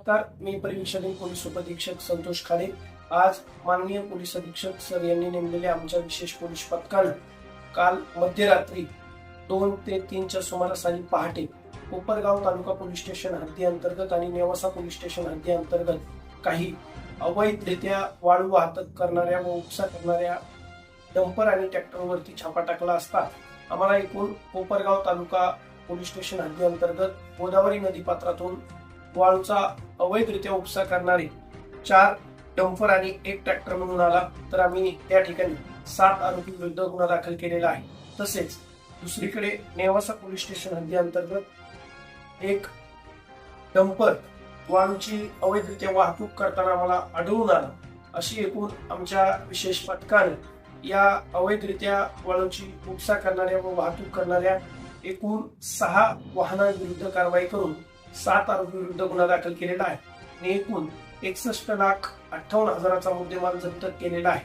नमस्कार, मी परिवीक्षक पोलीस उपअधीक्षक संतोष खाडे। आज माननीय पोलीस अधीक्षक सर यांनी नेमलेल्या आमच्या विशेष पोलीस पथकानं काल मध्यरात्री 2 ते 3 च्या सुमारास आणि पहाटे कोपरगाव तालुका पोलीस स्टेशन हद्दी अंतर्गत आणि नेवासा पोलीस स्टेशन हद्दी अंतर्गत काही अवैधरित्या वाळू वाहतूक करणाऱ्या व उपसा करणाऱ्या डंपर आणि ट्रॅक्टरवरती छापा टाकला असता आम्हाला एकूण कोपरगाव तालुका पोलीस स्टेशन हद्दी अंतर्गत गोदावरी नदीपात्रातून वाळूचा अवैधरित्या उपसा करणारे 4 डंपर आणि 1 ट्रॅक्टर मिळून आला। तर आम्ही त्या ठिकाणी 7 आरोपी विरुद्ध गुन्हा दाखल केलेला आहे। तसेच दुसरीकडे नेवासा पोलीस स्टेशन हद्दी अंतर्गत 1 डंपर वाळूची अवैधरित्या वाहतूक करताना आम्हाला आढळून आला। अशी एकूण आमच्या विशेष पथकाने या अवैधरित्या वाळूची उपसा करणाऱ्या व वाहतूक करणाऱ्या एकूण 6 वाहनांविरुद्ध कारवाई करून 7 आरोपी विरुद्ध गुन्हा दाखल केलेला आहे आणि एकूण 61,58,000चा मुद्देमाल जप्त केलेला आहे।